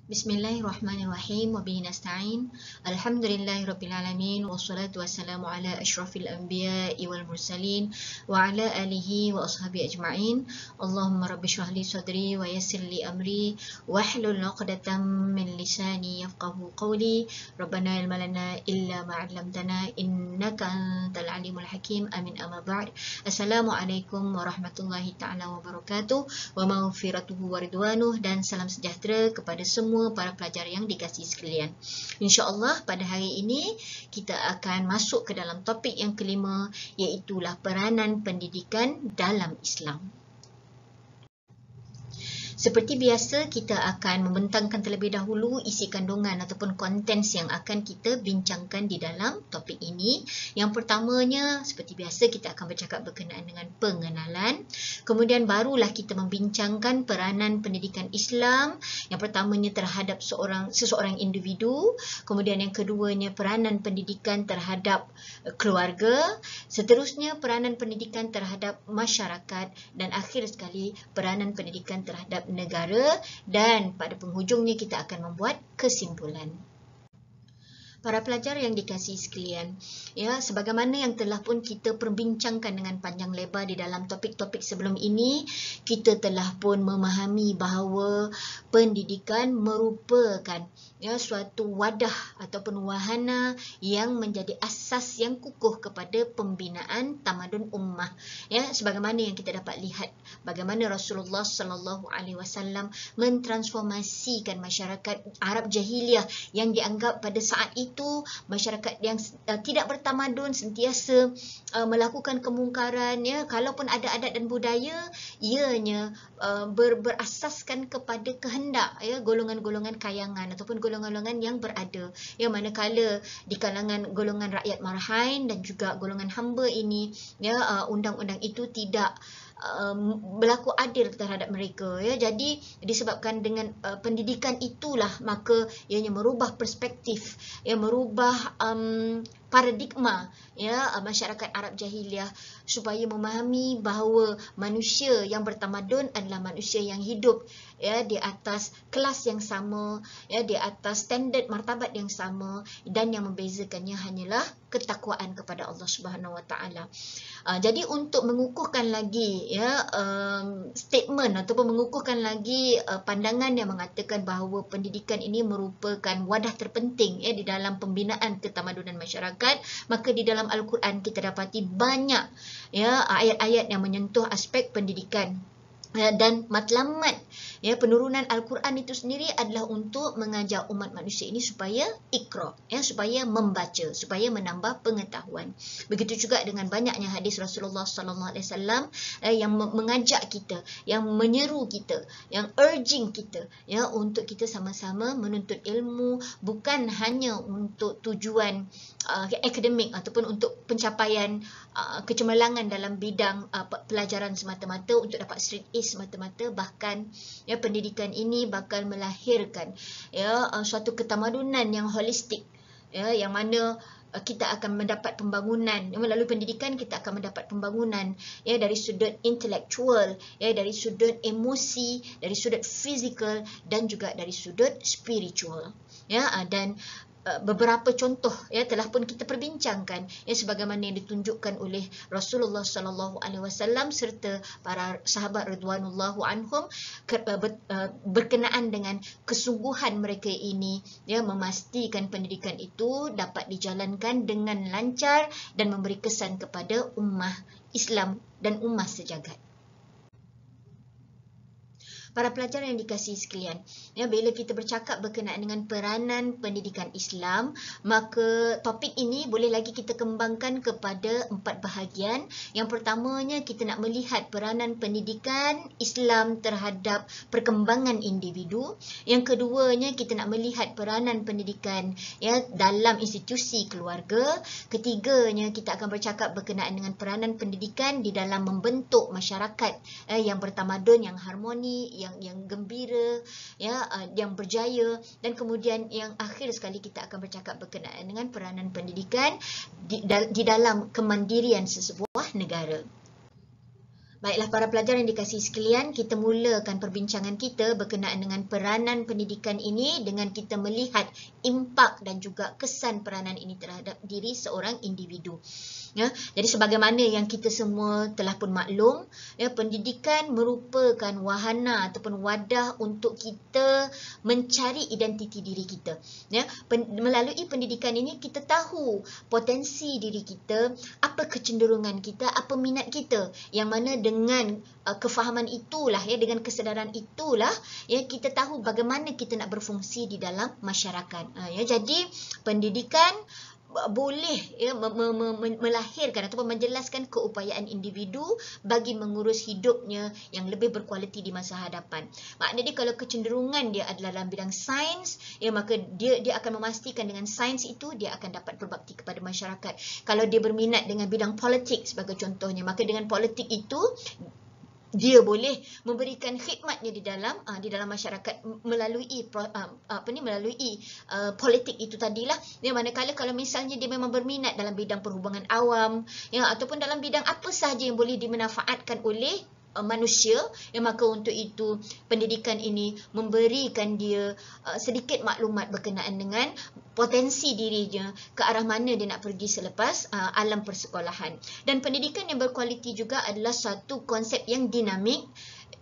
Bismillahirrahmanirrahim wa bihi nasta'in. Alhamdulillahirabbil alamin wassalatu wassalamu ala asyrafil anbiya'i wal mursalin wa ala alihi wa ashabi ajma'in. Allahumma rabbi shrah li sadri wa yassir li amri wahlul 'uqdatam min lisani yafqahu qawli. Rabbana ilma lana illa ma 'allamtana innaka antal alimul hakim. Amin amma ba'd. Assalamualaikum warahmatullahi taala wabarakatuh wa maghfiratuhu wa ridwanuh, dan salam sejahtera kepada semua para pelajar yang dikasihi sekalian. InsyaAllah pada hari ini kita akan masuk ke dalam topik yang kelima, iaitulah peranan pendidikan dalam Islam. Seperti biasa, kita akan membentangkan terlebih dahulu isi kandungan ataupun kontens yang akan kita bincangkan di dalam topik ini. Yang pertamanya, seperti biasa, kita akan bercakap berkenaan dengan pengenalan. Kemudian barulah kita membincangkan peranan pendidikan Islam. Yang pertamanya terhadap seseorang individu. Kemudian yang keduanya peranan pendidikan terhadap keluarga. Seterusnya peranan pendidikan terhadap masyarakat. Dan akhir sekali peranan pendidikan terhadap negara, dan pada penghujungnya kita akan membuat kesimpulan. Para pelajar yang dikasihi sekalian, ya, sebagaimana yang telah pun kita perbincangkan dengan panjang lebar di dalam topik-topik sebelum ini, kita telah pun memahami bahawa pendidikan merupakan suatu wadah ataupun wahana yang menjadi asas yang kukuh kepada pembinaan tamadun ummah. Ya, sebagaimana yang kita dapat lihat bagaimana Rasulullah sallallahu alaihi wasallam mentransformasikan masyarakat Arab jahiliyah yang dianggap pada saat itu masyarakat yang tidak bertamadun, sentiasa melakukan kemungkaran, ya, kalaupun ada adat dan budaya, ianya berasaskan kepada kehendak, ya, golongan-golongan kayangan ataupun golongan-golongan yang berada, ya, manakala di kalangan golongan rakyat marhain dan juga golongan hamba ini, ya, undang-undang itu tidak berlaku adil terhadap mereka, ya. Jadi disebabkan dengan pendidikan itulah maka ianya merubah perspektif, ya, merubah paradigma, ya, masyarakat Arab jahiliyah supaya memahami bahawa manusia yang bertamadun adalah manusia yang hidup, ya, di atas kelas yang sama, ya, di atas standard martabat yang sama, dan yang membezakannya hanyalah ketakwaan kepada Allah Subhanahu Wa Taala. Jadi untuk mengukuhkan lagi, ya, statement ataupun mengukuhkan lagi pandangan yang mengatakan bahawa pendidikan ini merupakan wadah terpenting, ya, di dalam pembinaan ketamadunan masyarakat, maka di dalam Al-Quran kita dapati banyak, ya, ayat-ayat yang menyentuh aspek pendidikan. Dan matlamat, ya, penurunan Al-Quran itu sendiri adalah untuk mengajar umat manusia ini supaya ikra, ya, supaya membaca, supaya menambah pengetahuan. Begitu juga dengan banyaknya hadis Rasulullah sallallahu alaihi wasallam yang mengajak kita, yang menyeru kita, yang urging kita, ya, untuk kita sama-sama menuntut ilmu, bukan hanya untuk tujuan akademik ataupun untuk pencapaian kecemerlangan dalam bidang pelajaran semata-mata untuk dapat straight A semata-mata, bahkan, ya, pendidikan ini bakal melahirkan, ya, suatu ketamadunan yang holistik, ya, yang mana kita akan mendapat pembangunan, melalui pendidikan kita akan mendapat pembangunan, ya, dari sudut intelektual, ya, dari sudut emosi, dari sudut fizikal, dan juga dari sudut spiritual, ya. Dan beberapa contoh, ya, telah pun kita perbincangkan, ya, sebagaimana yang ditunjukkan oleh Rasulullah sallallahu alaihi wasallam serta para sahabat radhiyallahu anhum berkenaan dengan kesungguhan mereka ini, ya, memastikan pendidikan itu dapat dijalankan dengan lancar dan memberi kesan kepada ummah Islam dan ummah sejagat. Para pelajar yang dikasihi sekalian, ya, bila kita bercakap berkenaan dengan peranan pendidikan Islam, maka topik ini boleh lagi kita kembangkan kepada 4 bahagian. Yang pertamanya kita nak melihat peranan pendidikan Islam terhadap perkembangan individu. Yang keduanya kita nak melihat peranan pendidikan, ya, dalam institusi keluarga. Ketiganya kita akan bercakap berkenaan dengan peranan pendidikan di dalam membentuk masyarakat yang bertamadun, yang harmoni, yang gembira, ya, yang berjaya. Dan kemudian yang akhir sekali kita akan bercakap berkenaan dengan peranan pendidikan di dalam kemandirian sesebuah negara. Baiklah para pelajar yang dikasihi sekalian, kita mulakan perbincangan kita berkenaan dengan peranan pendidikan ini dengan kita melihat impak dan juga kesan peranan ini terhadap diri seorang individu. Ya, jadi sebagaimana yang kita semua telah pun maklum, ya, pendidikan merupakan wahana ataupun wadah untuk kita mencari identiti diri kita. Ya, melalui pendidikan ini kita tahu potensi diri kita, apa kecenderungan kita, apa minat kita, yang mana dengan kefahaman itulah, ya, dengan kesedaran itulah, ya, kita tahu bagaimana kita nak berfungsi di dalam masyarakat. Ya, jadi pendidikan boleh, ya, melahirkan ataupun menjelaskan keupayaan individu bagi mengurus hidupnya yang lebih berkualiti di masa hadapan. Maknanya kalau kecenderungan dia adalah dalam bidang sains, ya, maka dia akan memastikan dengan sains itu dia akan dapat berbakti kepada masyarakat. Kalau dia berminat dengan bidang politik sebagai contohnya, maka dengan politik itu dia boleh memberikan khidmatnya di dalam masyarakat melalui politik itu tadilah. Ya, manakala kalau misalnya dia memang berminat dalam bidang perhubungan awam, ya, ataupun dalam bidang apa sahaja yang boleh dimanfaatkan oleh manusia, ya, maka untuk itu pendidikan ini memberikan dia sedikit maklumat berkenaan dengan potensi dirinya, ke arah mana dia nak pergi selepas alam persekolahan. Dan pendidikan yang berkualiti juga adalah satu konsep yang dinamik.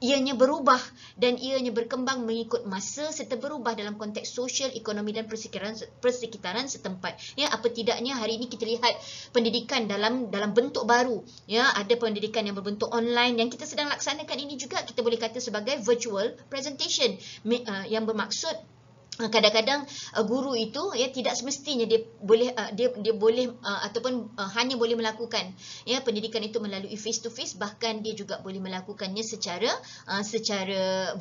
Ianya berubah dan ianya berkembang mengikut masa serta berubah dalam konteks sosial, ekonomi dan persekitaran setempat. Ya, apa tidaknya hari ini kita lihat pendidikan dalam bentuk baru. Ya, ada pendidikan yang berbentuk online yang kita sedang laksanakan ini juga kita boleh kata sebagai virtual presentation, yang bermaksud kadang-kadang guru itu, ya, tidak semestinya dia boleh ataupun hanya boleh melakukan, ya, pendidikan itu melalui face to face, bahkan dia juga boleh melakukannya secara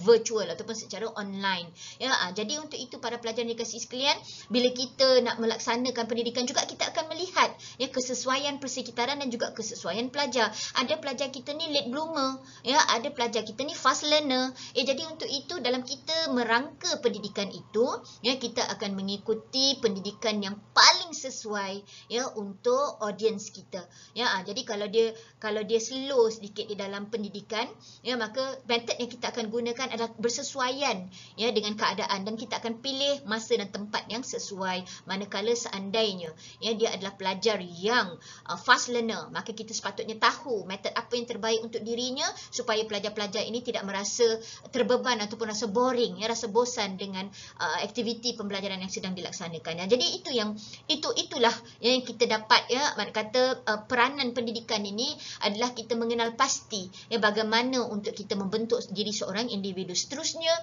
virtual ataupun secara online. Ya, jadi untuk itu para pelajar yang dikasihi sekalian, bila kita nak melaksanakan pendidikan juga kita akan melihat, ya, kesesuaian persekitaran dan juga kesesuaian pelajar. Ada pelajar kita ni late bloomer, ya, ada pelajar kita ni fast learner. Jadi untuk itu dalam kita merangka pendidikan itu, ya, kita akan mengikuti pendidikan yang paling sesuai, ya, untuk audiens kita. Ya, jadi kalau dia slow sedikit di dalam pendidikan, ya, maka method yang kita akan gunakan adalah bersesuaian, ya, dengan keadaan, dan kita akan pilih masa dan tempat yang sesuai. Manakala seandainya, ya, dia adalah pelajar yang fast learner, maka kita sepatutnya tahu metod apa yang terbaik untuk dirinya supaya pelajar-pelajar ini tidak merasa terbeban ataupun rasa boring, ya, rasa bosan dengan aktiviti pembelajaran yang sedang dilaksanakan. Ya, jadi itulah yang kita dapat, ya, kata peranan pendidikan ini adalah kita mengenal pasti, ya, bagaimana untuk kita membentuk diri seorang individu. Seterusnya,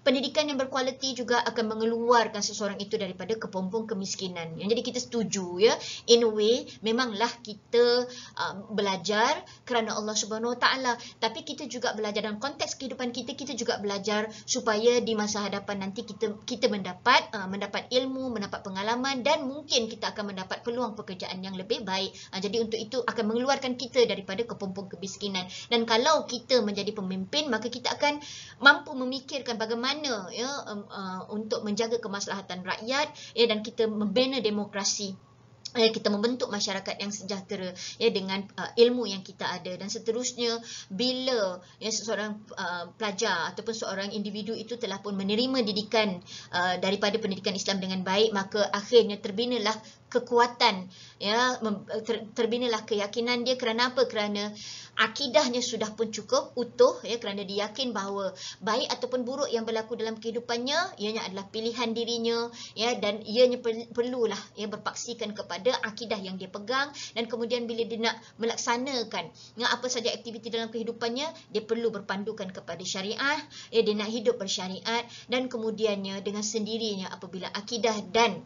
pendidikan yang berkualiti juga akan mengeluarkan seseorang itu daripada kepompong kemiskinan. Jadi kita setuju, ya, in a way memanglah kita belajar kerana Allah Subhanahu Wa Taala, tapi kita juga belajar dalam konteks kehidupan kita juga belajar supaya di masa hadapan nanti kita mendapat ilmu, mendapat pengalaman, dan mungkin kita akan mendapat peluang pekerjaan yang lebih baik. Jadi untuk itu akan mengeluarkan kita daripada kepompong kemiskinan. Dan kalau kita menjadi pemimpin, maka kita akan mampu memikirkan bagaimana, ya, untuk menjaga kemaslahatan rakyat, ya, dan kita membina demokrasi. Kita membentuk masyarakat yang sejahtera, ya, dengan ilmu yang kita ada. Dan seterusnya, bila, ya, seseorang pelajar ataupun seorang individu itu telah pun menerima didikan daripada pendidikan Islam dengan baik, maka akhirnya terbinalah kekuatan, ya, terbinalah keyakinan dia. Kerana apa? Kerana akidahnya sudah pun cukup utuh, ya, kerana dia yakin bahawa baik ataupun buruk yang berlaku dalam kehidupannya ianya adalah pilihan dirinya, ya, dan ianya perlulah, ya, berpaksikan kepada akidah yang dia pegang. Dan kemudian bila dia nak melaksanakan, ya, apa saja aktiviti dalam kehidupannya, dia perlu berpandukan kepada syariah, ya, dia nak hidup bersyariat. Dan kemudiannya dengan sendirinya apabila akidah dan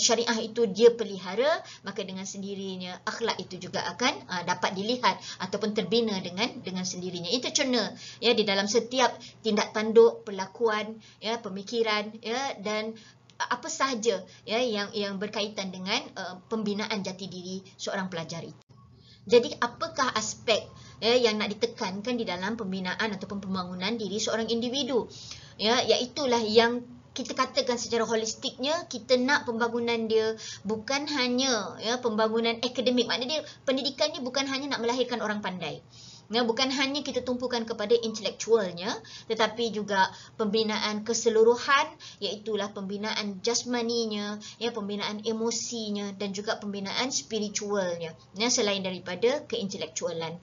syariah itu dia pelihara, maka dengan sendirinya akhlak itu juga akan dapat dilihat ataupun terbina dengan sendirinya. Itu cerna, ya, di dalam setiap tindak tanduk, perlakuan, ya, pemikiran, ya, dan apa sahaja, ya, yang berkaitan dengan pembinaan jati diri seorang pelajar itu. Jadi apakah aspek, ya, yang nak ditekankan di dalam pembinaan ataupun pembangunan diri seorang individu? Ya, iaitulah yang kita katakan secara holistiknya, kita nak pembangunan dia bukan hanya, ya, pembangunan akademik. Maknanya dia pendidikan ni bukan hanya nak melahirkan orang pandai. Ya, bukan hanya kita tumpukan kepada intelektualnya, tetapi juga pembinaan keseluruhan, iaitulah pembinaan jasmaninya, ya, pembinaan emosinya dan juga pembinaan spiritualnya, ya, selain daripada keintelektualan.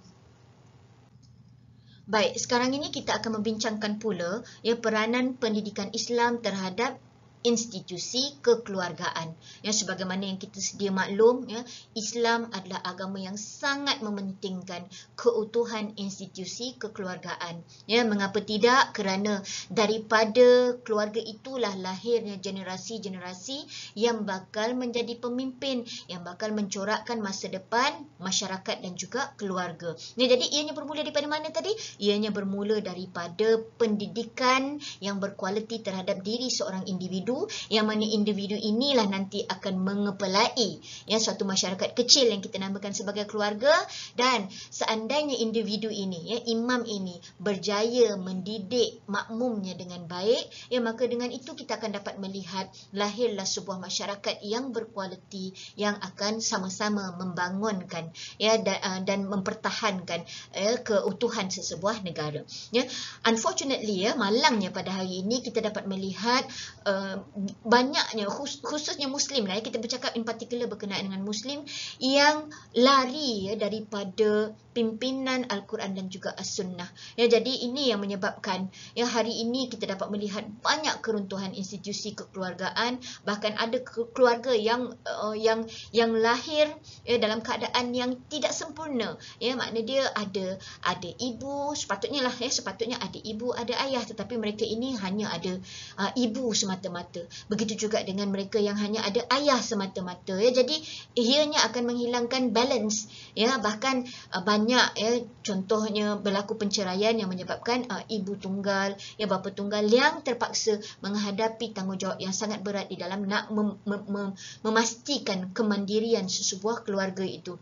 Baik, sekarang ini kita akan membincangkan pula ya peranan pendidikan Islam terhadap institusi kekeluargaan. Ya, sebagaimana yang kita sedia maklum, ya, Islam adalah agama yang sangat mementingkan keutuhan institusi kekeluargaan. Ya, mengapa tidak? Kerana daripada keluarga itulah lahirnya generasi-generasi yang bakal menjadi pemimpin, yang bakal mencorakkan masa depan masyarakat dan juga keluarga. Ya, jadi ianya bermula daripada mana tadi? Ianya bermula daripada pendidikan yang berkualiti terhadap diri seorang individu, yang mana individu inilah nanti akan mengepelai ya suatu masyarakat kecil yang kita namakan sebagai keluarga. Dan seandainya individu ini, ya, imam ini berjaya mendidik makmumnya dengan baik, ya, maka dengan itu kita akan dapat melihat lahirlah sebuah masyarakat yang berkualiti yang akan sama-sama membangunkan ya dan mempertahankan keutuhan sesebuah negara. Ya, unfortunately, ya, malangnya pada hari ini kita dapat melihat banyaknya khususnya Muslim lah, ya, kita bercakap in particular berkenaan dengan Muslim yang lari ya daripada pimpinan Al-Quran dan juga As-Sunnah. Ya, jadi ini yang menyebabkan ya hari ini kita dapat melihat banyak keruntuhan institusi kekeluargaan, bahkan ada keluarga yang lahir ya dalam keadaan yang tidak sempurna. Ya, makna dia ada ibu, sepatutnya ada ibu, ada ayah, tetapi mereka ini hanya ada ibu semata-mata. Begitu juga dengan mereka yang hanya ada ayah semata-mata. Ya, jadi ianya akan menghilangkan balance. Ya, bahkan banyak ya contohnya berlaku penceraian yang menyebabkan ibu tunggal, ya, bapa tunggal yang terpaksa menghadapi tanggungjawab yang sangat berat di dalam nak memastikan kemandirian sesebuah keluarga itu.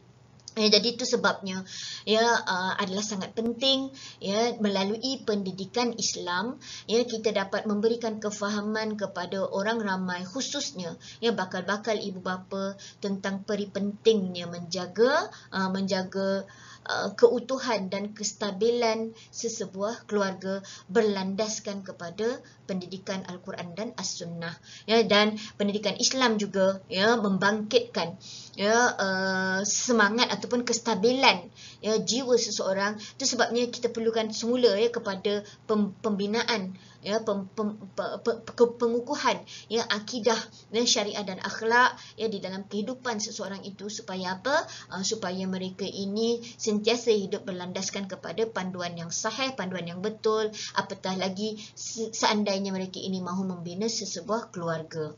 Ya, jadi itu sebabnya ya adalah sangat penting ya melalui pendidikan Islam ya kita dapat memberikan kefahaman kepada orang ramai, khususnya ya bakal-bakal ibu bapa, tentang peri pentingnya menjaga keutuhan dan kestabilan sesebuah keluarga berlandaskan kepada pendidikan Al-Quran dan As-Sunnah. Ya, dan pendidikan Islam juga ya membangkitkan ya semangat ataupun kestabilan ya jiwa seseorang. Itu sebabnya kita perlukan semula ya kepada pembinaan ya pengukuhan ya akidah dan syariah dan akhlak ya di dalam kehidupan seseorang itu, supaya apa? Supaya mereka ini sentiasa hidup berlandaskan kepada panduan yang sahih, panduan yang betul, apatah lagi seandainya mereka ini mahu membina sesebuah keluarga.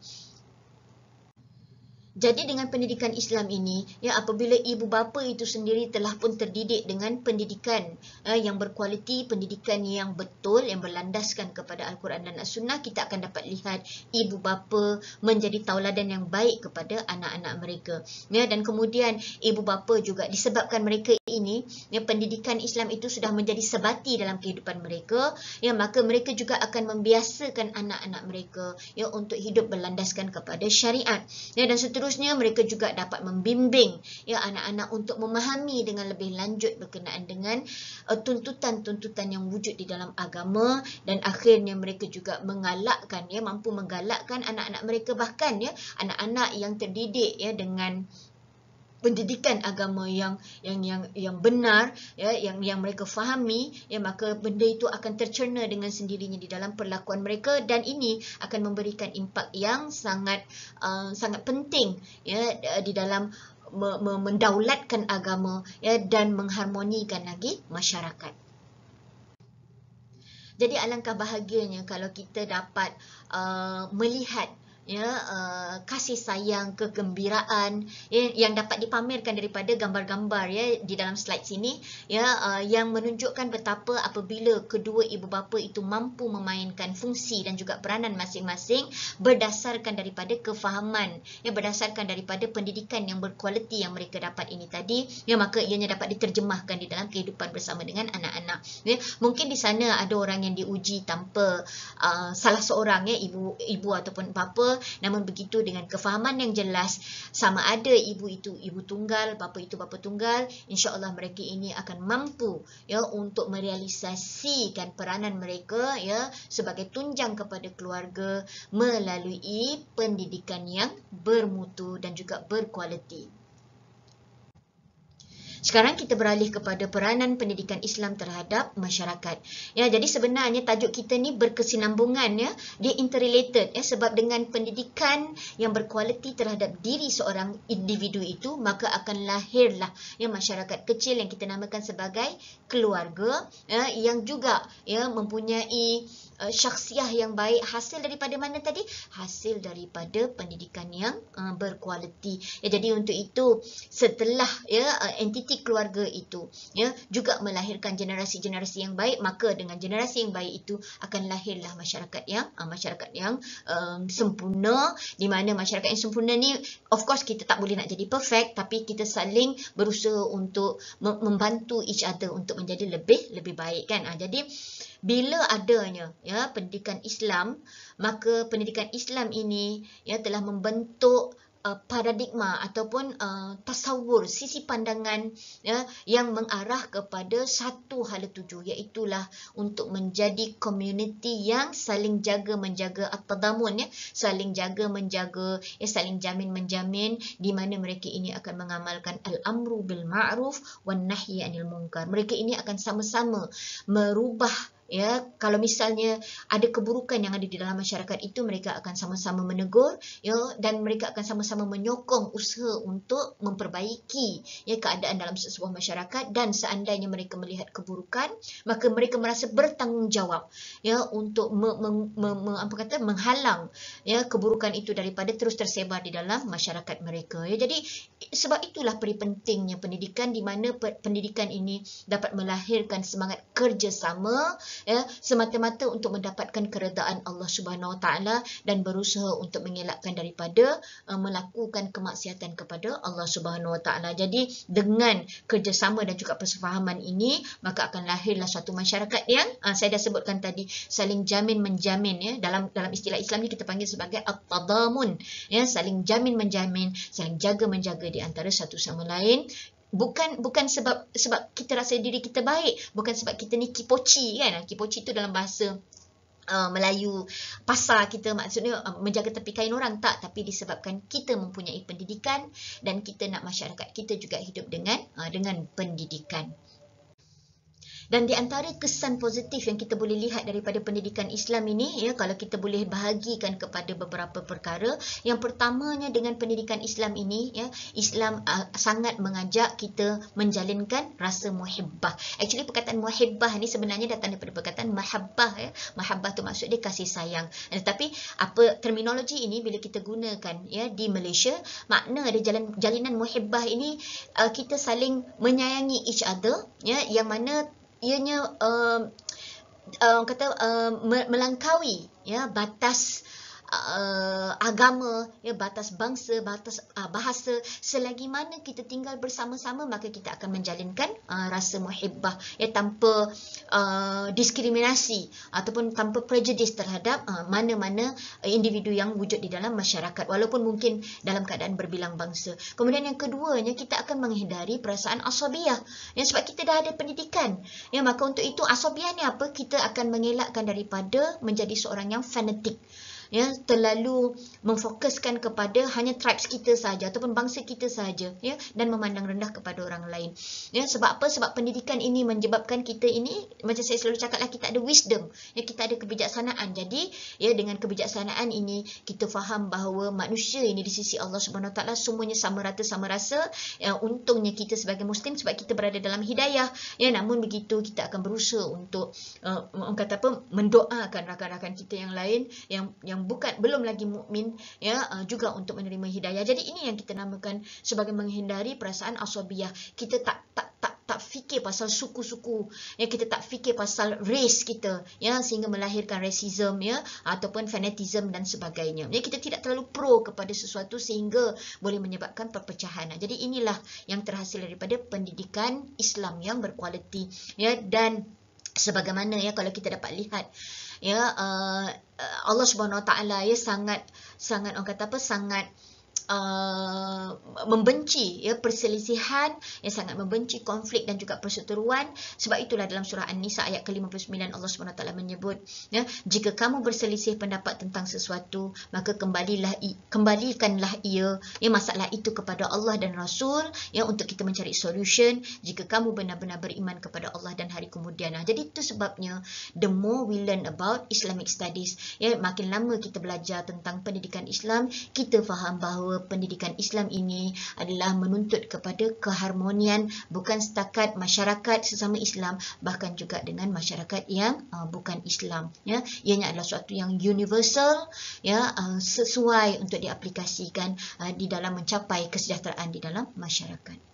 Jadi dengan pendidikan Islam ini, ya apabila ibu bapa itu sendiri telah pun terdidik dengan pendidikan yang berkualiti, pendidikan yang betul, yang berlandaskan kepada Al-Quran dan As-Sunnah, kita akan dapat lihat ibu bapa menjadi tauladan yang baik kepada anak-anak mereka. Ya, dan kemudian ibu bapa juga disebabkan mereka ini, ya, pendidikan Islam itu sudah menjadi sebati dalam kehidupan mereka, ya, maka mereka juga akan membiasakan anak-anak mereka ya untuk hidup berlandaskan kepada syariat. Ya, dan seterusnya mereka juga dapat membimbing ya anak-anak untuk memahami dengan lebih lanjut berkenaan dengan tuntutan-tuntutan yang wujud di dalam agama, dan akhirnya mereka juga mampu menggalakkan anak-anak mereka, bahkan ya anak-anak yang terdidik ya dengan pendidikan agama yang benar ya yang mereka fahami, ya maka benda itu akan tercerna dengan sendirinya di dalam perlakuan mereka, dan ini akan memberikan impak yang sangat penting ya di dalam mendaulatkan agama ya dan mengharmonikan lagi masyarakat. Jadi alangkah bahagianya kalau kita dapat melihat ya kasih sayang, kegembiraan yang dapat dipamerkan daripada gambar-gambar ya di dalam slide sini ya yang menunjukkan betapa apabila kedua ibu bapa itu mampu memainkan fungsi dan juga peranan masing-masing berdasarkan daripada kefahaman ya, berdasarkan daripada pendidikan yang berkualiti yang mereka dapat ini tadi, ya maka ianya dapat diterjemahkan di dalam kehidupan bersama dengan anak-anak ya. Mungkin di sana ada orang yang diuji tanpa salah seorang ya ibu ataupun bapa Namun begitu dengan kefahaman yang jelas, sama ada ibu itu ibu tunggal, bapa itu bapa tunggal, insya-Allah mereka ini akan mampu ya untuk merealisasikan peranan mereka ya sebagai tunjang kepada keluarga melalui pendidikan yang bermutu dan juga berkualiti. Sekarang kita beralih kepada peranan pendidikan Islam terhadap masyarakat. Ya, jadi sebenarnya tajuk kita ni berkesinambungan ya, dia interrelated ya, sebab dengan pendidikan yang berkualiti terhadap diri seorang individu itu, maka akan lahirlah ya masyarakat kecil yang kita namakan sebagai keluarga ya, yang juga ya mempunyai syakhsiah yang baik. Hasil daripada mana tadi? Hasil daripada pendidikan yang berkualiti. Ya, jadi untuk itu setelah ya entiti keluarga itu ya juga melahirkan generasi-generasi yang baik, maka dengan generasi yang baik itu akan lahirlah masyarakat yang sempurna, di mana masyarakat yang sempurna ni of course kita tak boleh nak jadi perfect, tapi kita saling berusaha untuk membantu each other untuk menjadi lebih baik kan. Jadi bila adanya ya pendidikan Islam, maka pendidikan Islam ini ya telah membentuk paradigma ataupun tasawur, sisi pandangan ya yang mengarah kepada satu hala tuju, iaitulah untuk menjadi community yang saling jaga menjaga at-tadamun ya, saling jaga menjaga ya, saling jamin menjamin, di mana mereka ini akan mengamalkan al-amru bil ma'ruf wan nahyi anil munkar. Mereka ini akan sama-sama merubah ya, kalau misalnya ada keburukan yang ada di dalam masyarakat itu, mereka akan sama-sama menegur ya, dan mereka akan sama-sama menyokong usaha untuk memperbaiki ya keadaan dalam sebuah masyarakat. Dan seandainya mereka melihat keburukan, maka mereka merasa bertanggungjawab ya untuk menghalang ya keburukan itu daripada terus tersebar di dalam masyarakat mereka ya. Jadi sebab itulah pentingnya pendidikan, di mana pendidikan ini dapat melahirkan semangat kerjasama ya, semata-mata untuk mendapatkan keredaan Allah Subhanahu Wa Taala dan berusaha untuk mengelakkan daripada melakukan kemaksiatan kepada Allah Subhanahu Wa Taala. Jadi dengan kerjasama dan juga persefahaman ini, maka akan lahirlah suatu masyarakat yang saya dah sebutkan tadi, saling jamin menjamin ya, dalam istilah Islam ni kita panggil sebagai at-tadamun ya, saling jamin menjamin, saling jaga menjaga di antara satu sama lain. Bukan sebab kita rasa diri kita baik, bukan sebab kita ni kipoci kan. Kipoci tu dalam bahasa Melayu pasar kita, maksudnya menjaga tepi kain orang, tak, tapi disebabkan kita mempunyai pendidikan dan kita nak masyarakat kita juga hidup dengan pendidikan. Dan di antara kesan positif yang kita boleh lihat daripada pendidikan Islam ini ya, kalau kita boleh bahagikan kepada beberapa perkara. Yang pertamanya, dengan pendidikan Islam ini ya, Islam sangat mengajak kita menjalinkan rasa muhibbah. Actually perkataan muhibbah ni sebenarnya datang daripada perkataan mahabbah ya. Mahabbah tu maksud dia kasih sayang. Tetapi apa terminologi ini bila kita gunakan ya di Malaysia, makna ada jalinan muhibbah ini kita saling menyayangi each other ya, yang mana ianya melampaui ya batas agama ya, batas bangsa, batas bahasa. Selagi mana kita tinggal bersama-sama, maka kita akan menjalinkan rasa muhibbah ya, tanpa diskriminasi ataupun tanpa prejudice terhadap mana-mana individu yang wujud di dalam masyarakat, walaupun mungkin dalam keadaan berbilang bangsa. Kemudian yang keduanya, kita akan menghindari perasaan asabiyah ya, sebab kita dah ada pendidikan ya, maka untuk itu asabiyah ni apa? Kita akan mengelakkan daripada menjadi seorang yang fanatik ya, terlalu memfokuskan kepada hanya tribes kita sahaja ataupun bangsa kita sahaja ya, dan memandang rendah kepada orang lain ya. Sebab apa? Sebab pendidikan ini menyebabkan kita ini, macam saya selalu cakaplah, kita ada wisdom ya, kita ada kebijaksanaan. Jadi ya, dengan kebijaksanaan ini kita faham bahawa manusia ini di sisi Allah Subhanahu Wa Taala semuanya sama rata sama rasa ya. Untungnya kita sebagai muslim sebab kita berada dalam hidayah ya, namun begitu kita akan berusaha untuk mendoakan rakan-rakan kita yang lain yang belum lagi mukmin ya, juga untuk menerima hidayah. Jadi ini yang kita namakan sebagai menghindari perasaan asabiyah. Kita tak fikir pasal suku-suku ya, kita tak fikir pasal race kita ya, sehingga melahirkan racism ya, ataupun fanatism dan sebagainya ya. Kita tidak terlalu pro kepada sesuatu sehingga boleh menyebabkan perpecahan. Jadi inilah yang terhasil daripada pendidikan Islam yang berkualiti ya. Dan sebagaimana ya, kalau kita dapat lihat ya, Allah Subhanahu Wa Taala ya sangat sangat orang kata apa, sangat membenci ya perselisihan, yang sangat membenci konflik dan juga perseteruan. Sebab itulah dalam surah An-Nisa ayat ke-59 Allah SWT menyebut, ya, jika kamu berselisih pendapat tentang sesuatu, maka kembalikanlah ia, ya, masalah itu kepada Allah dan Rasul, ya, untuk kita mencari solution jika kamu benar-benar beriman kepada Allah dan hari kemudian. Jadi itu sebabnya the more we learn about Islamic studies, ya, makin lama kita belajar tentang pendidikan Islam, kita faham bahawa pendidikan Islam ini adalah menuntut kepada keharmonian bukan setakat masyarakat sesama Islam, bahkan juga dengan masyarakat yang bukan Islam, ya. Ianya adalah suatu yang universal, ya, sesuai untuk diaplikasikan di dalam mencapai kesejahteraan di dalam masyarakat.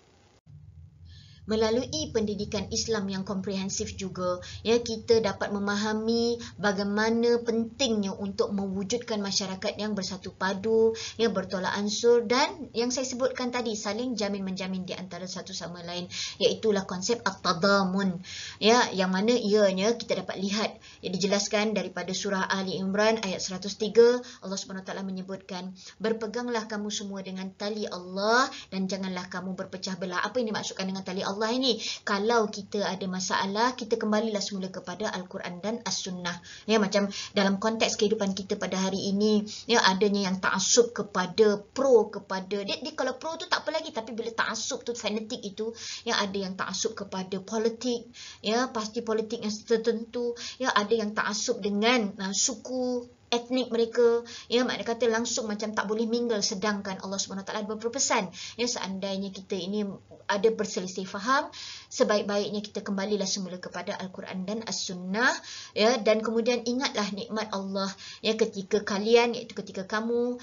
Melalui pendidikan Islam yang komprehensif juga, ya, kita dapat memahami bagaimana pentingnya untuk mewujudkan masyarakat yang bersatu padu, yang bertolak ansur, dan yang saya sebutkan tadi, saling jamin-menjamin di antara satu sama lain, iaitulah konsep at-tadamun, ya, yang mana ianya kita dapat lihat, ya, dijelaskan daripada surah Ali Imran ayat 103. Allah SWT menyebutkan, berpeganglah kamu semua dengan tali Allah dan janganlah kamu berpecah belah. Apa yang dimaksudkan dengan tali Allah ini? Kalau kita ada masalah, kita kembalilah semula kepada Al-Quran dan As-Sunnah. Ya, macam dalam konteks kehidupan kita pada hari ini, ya, adanya yang ta'assub kepada dia kalau pro tu tak apa lagi, tapi bila ta'assub tu fanatik itu, ya, ada yang ta'assub kepada politik, ya, pasti politik yang tertentu, ya, ada yang ta'assub dengan suku etnik mereka, ya, makna kata langsung macam tak boleh mingle, sedangkan Allah SWT berpesan, ya, seandainya kita ini ada berselisih faham, sebaik-baiknya kita kembalilah semula kepada Al-Quran dan As-Sunnah, ya, dan kemudian ingatlah nikmat Allah, ya, ketika kalian, iaitu ketika kamu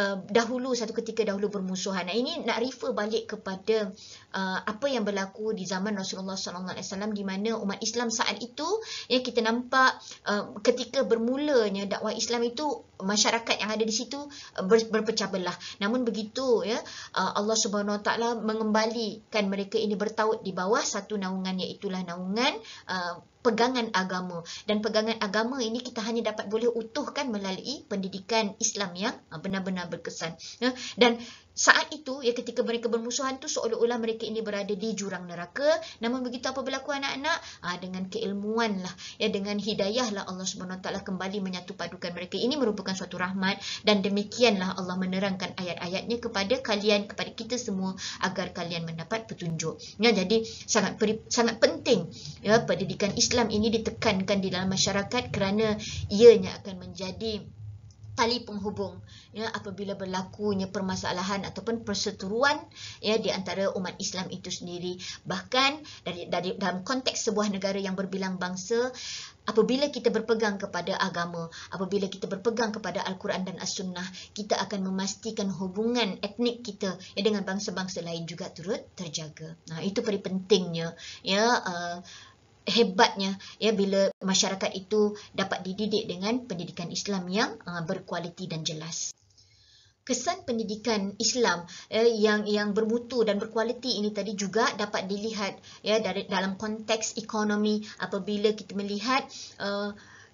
satu ketika dahulu bermusuhan. Ini nak refer balik kepada apa yang berlaku di zaman Rasulullah SAW, di mana umat Islam saat itu, ya, kita nampak ketika bermulanya dakwah Islam itu, masyarakat yang ada di situ berpecah belah. Namun begitu, ya, Allah Subhanahu Wa Taala mengembalikan mereka ini bertaut di bawah satu naungan, iaitulah naungan pegangan agama. Dan pegangan agama ini kita hanya dapat boleh utuhkan melalui pendidikan Islam yang benar-benar berkesan. Dan saat itu, ya, ketika mereka bermusuhan tu seolah-olah mereka ini berada di jurang neraka. Namun begitu apa berlaku anak-anak? Dengan keilmuan lah, ya, dengan hidayah lah Allah SWT kembali menyatu padukan mereka. Ini merupakan suatu rahmat, dan demikianlah Allah menerangkan ayat-ayatnya kepada kalian, kepada kita semua, agar kalian mendapat petunjuk. Ya, jadi sangat penting, ya, pendidikan Islam ini ditekankan di dalam masyarakat kerana ianya akan menjadi tali penghubung, ya, apabila berlakunya permasalahan ataupun perseteruan, ya, di antara umat Islam itu sendiri. Bahkan dari dalam konteks sebuah negara yang berbilang bangsa, apabila kita berpegang kepada agama, apabila kita berpegang kepada Al-Quran dan As-Sunnah, kita akan memastikan hubungan etnik kita, ya, dengan bangsa-bangsa lain juga turut terjaga. Itu paling pentingnya, ya, hebatnya, ya, bila masyarakat itu dapat dididik dengan pendidikan Islam yang berkualiti dan jelas. Kesan pendidikan Islam yang bermutu dan berkualiti ini tadi juga dapat dilihat, ya, dalam konteks ekonomi. Apabila kita melihat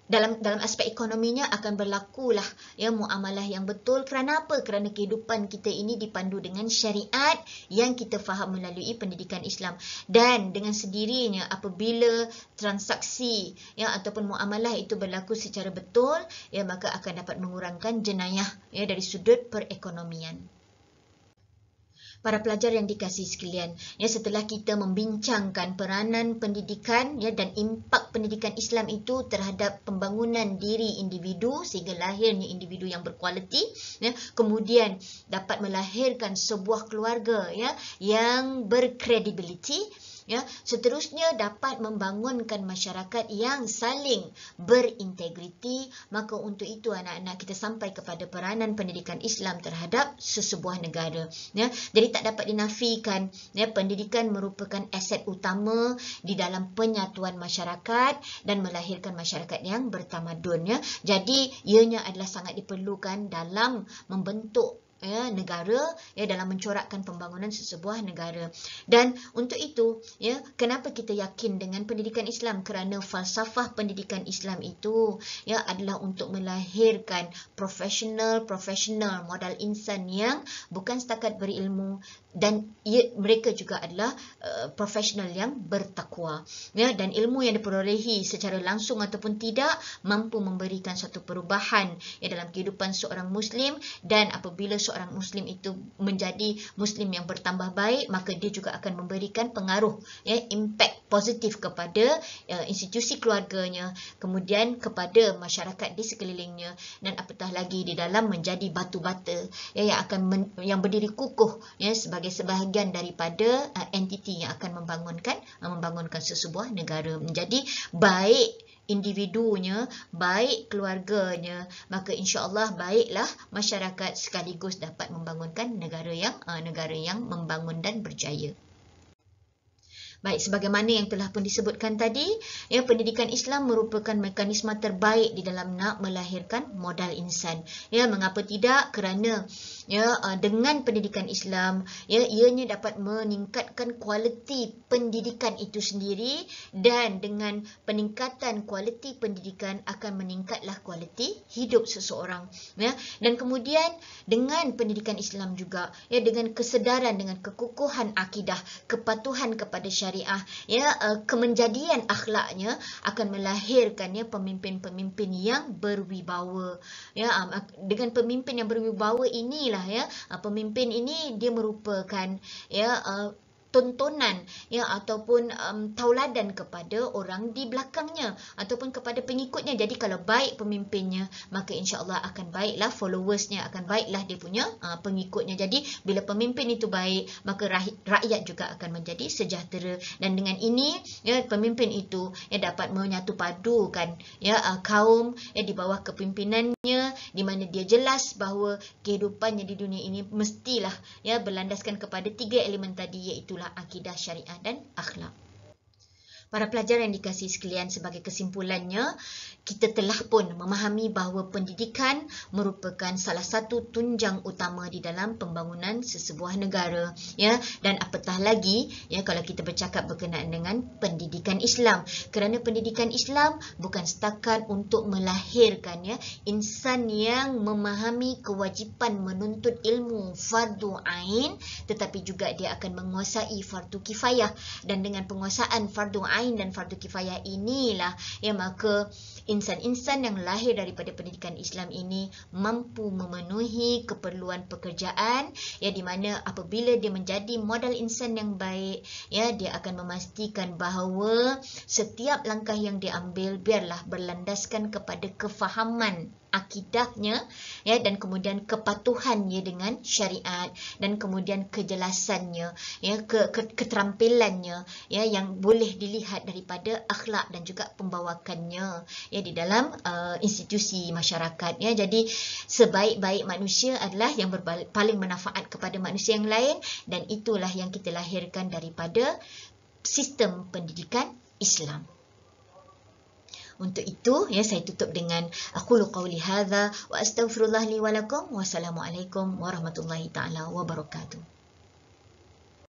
dalam aspek ekonominya akan berlakulah, ya, muamalah yang betul. Kerana apa? Kerana kehidupan kita ini dipandu dengan syariat yang kita faham melalui pendidikan Islam. Dan dengan sendirinya apabila transaksi, ya, ataupun muamalah itu berlaku secara betul, ya, maka akan dapat mengurangkan jenayah, ya, dari sudut perekonomian. Para pelajar yang dikasihi sekalian, ya, setelah kita membincangkan peranan pendidikan, ya, dan impak pendidikan Islam itu terhadap pembangunan diri individu sehingga lahirnya individu yang berkualiti, ya, kemudian dapat melahirkan sebuah keluarga, ya, yang berkredibiliti, ya, seterusnya dapat membangunkan masyarakat yang saling berintegriti. Maka untuk itu anak-anak kita sampai kepada peranan pendidikan Islam terhadap sesebuah negara, ya. Jadi tak dapat dinafikan, ya, pendidikan merupakan aset utama di dalam penyatuan masyarakat dan melahirkan masyarakat yang bertamadun, ya. Jadi ianya adalah sangat diperlukan dalam membentuk negara dalam mencorakkan pembangunan sesebuah negara. Dan untuk itu kenapa kita yakin dengan pendidikan Islam? Kerana falsafah pendidikan Islam itu adalah untuk melahirkan profesional modal insan yang bukan setakat berilmu, dan mereka juga adalah profesional yang bertakwa, dan ilmu yang diperolehi secara langsung ataupun tidak mampu memberikan satu perubahan dalam kehidupan seorang Muslim. Dan apabila seorang Muslim itu menjadi Muslim yang bertambah baik, maka dia juga akan memberikan pengaruh, impact positif kepada institusi keluarganya, kemudian kepada masyarakat di sekelilingnya, dan apatah lagi di dalam menjadi batu bata yang berdiri kukuh sebagai sebahagian daripada entiti yang akan membangunkan sesebuah negara. Jadi baik individunya, baik keluarganya, maka insya-Allah baiklah masyarakat sekaligus dapat membangunkan negara yang membangun dan berjaya. Baik, sebagaimana yang telah pun disebutkan tadi, pendidikan Islam merupakan mekanisme terbaik di dalam nak melahirkan modal insan. Mengapa tidak? Kerana dengan pendidikan Islam, ianya dapat meningkatkan kualiti pendidikan itu sendiri, dan dengan peningkatan kualiti pendidikan akan meningkatlah kualiti hidup seseorang. Dan kemudian dengan pendidikan Islam juga, dengan kesedaran, dengan kekukuhan akidah, kepatuhan kepada syariah, kemenjadian akhlaknya akan melahirkan pemimpin-pemimpin yang berwibawa. Dengan pemimpin yang berwibawa inilah pemimpin ini dia merupakan tontonan ataupun tauladan kepada orang di belakangnya ataupun kepada pengikutnya. Jadi kalau baik pemimpinnya, maka insya-Allah akan baiklah followersnya, akan baiklah dia punya pengikutnya. Jadi bila pemimpin itu baik, maka rakyat juga akan menjadi sejahtera, dan dengan ini pemimpin itu dapat menyatu padukan kaum di bawah kepimpinannya, di mana dia jelas bahawa kehidupannya di dunia ini mestilah berlandaskan kepada 3 elemen tadi, iaitu akidah, syariah dan akhlak. Para pelajar yang dikasihi sekalian, sebagai kesimpulannya, kita telah pun memahami bahawa pendidikan merupakan salah satu tunjang utama di dalam pembangunan sesebuah negara, dan apatah lagi kalau kita bercakap berkenaan dengan pendidikan Islam, kerana pendidikan Islam bukan setakat untuk melahirkan insan yang memahami kewajipan menuntut ilmu fardu ain, tetapi juga dia akan menguasai fardu kifayah. Dan dengan penguasaan fardu ain dan fardu kifayah inilah maka insan-insan yang lahir daripada pendidikan Islam ini mampu memenuhi keperluan pekerjaan, di mana apabila dia menjadi modal insan yang baik, dia akan memastikan bahawa setiap langkah yang diambil biarlah berlandaskan kepada kefahaman akidahnya, dan kemudian kepatuhannya dengan syariat, dan kemudian kejelasannya, keterampilannya yang boleh dilihat daripada akhlak dan juga pembawakannya di dalam institusi masyarakat. Jadi sebaik-baik manusia adalah yang paling manfaat kepada manusia yang lain, dan itulah yang kita lahirkan daripada sistem pendidikan Islam. Untuk itu, saya tutup dengan aqulu qawli hadza wa astaghfirullah li wa lakum. Wassalamualaikum warahmatullahi taala wabarakatuh.